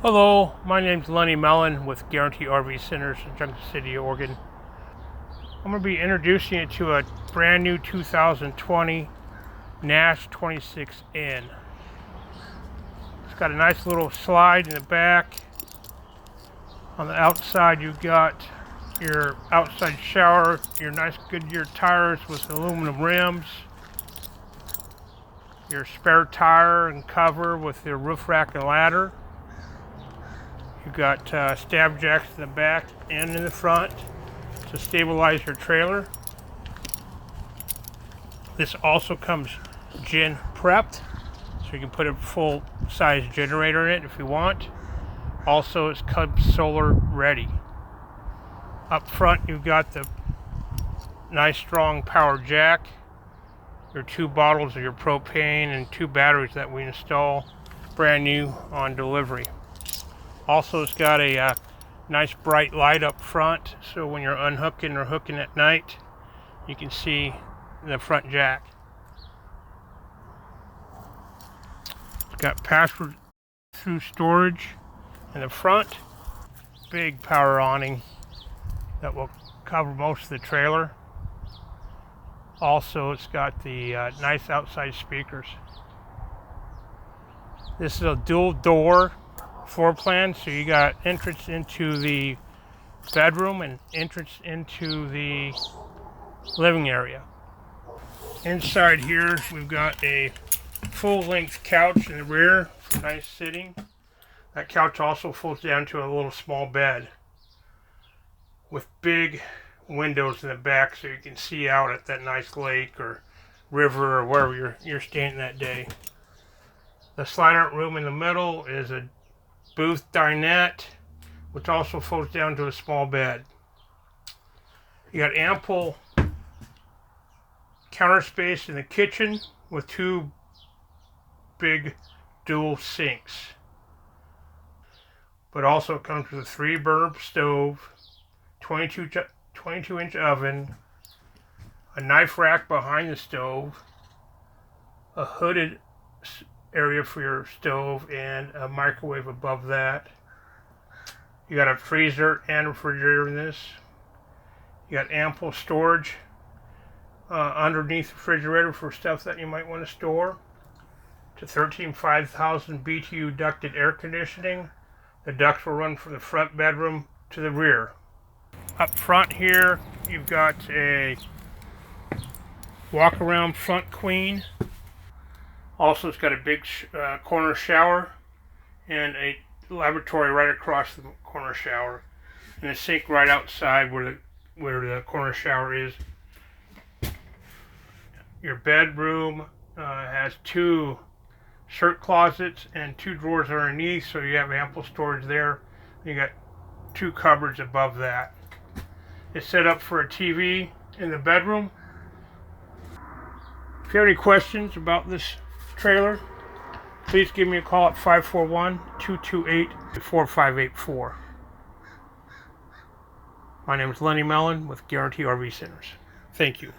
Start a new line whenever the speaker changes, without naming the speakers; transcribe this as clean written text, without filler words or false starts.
Hello, my name's Lenny Mellon with Guaranty RV Centers in Junction City, Oregon. I'm going to be introducing you to a brand new 2020 Nash 26N. It's got a nice little slide in the back. On the outside you've got your outside shower, your nice Goodyear tires with aluminum rims, your spare tire and cover with your roof rack and ladder. You've got stab jacks in the back and in the front to stabilize your trailer. This also comes gen prepped, so you can put a full size generator in it if you want. Also, it comes solar ready. Up front you've got the nice strong power jack, your 2 bottles of your propane and 2 batteries that we install brand new on delivery. Also, it's got a nice bright light up front, so when you're unhooking or hooking at night, you can see the front jack. It's got pass-through storage in the front, big power awning that will cover most of the trailer. Also, it's got the nice outside speakers. This is a dual door floor plan, so you got entrance into the bedroom and entrance into the living area. Inside here we've got a full-length couch in the rear for nice sitting. That couch also folds down to a little small bed with big windows in the back so you can see out at that nice lake or river or wherever you're staying that day. The slide-out room in the middle is a booth dinette, which also folds down to a small bed. You got ample counter space in the kitchen with 2 big dual sinks. But also comes with a 3-burner stove, 22-inch oven, a knife rack behind the stove, a hooded area for your stove, and a microwave above that. You got a freezer and refrigerator in this. You got ample storage underneath the refrigerator for stuff that you might want to store. To 5,000 BTU ducted air conditioning. The ducts will run from the front bedroom to the rear. Up front here you've got a walk around front queen. Also, it's got a big corner shower and a lavatory right across the corner shower, and a sink right outside where the corner shower is. Your bedroom has 2 shirt closets and 2 drawers underneath, so you have ample storage there. You got 2 cupboards above that. It's set up for a TV in the bedroom. If you have any questions about this trailer, please give me a call at 541-228-4584. My name is Lenny Mellon with Guaranty RV Centers. Thank you.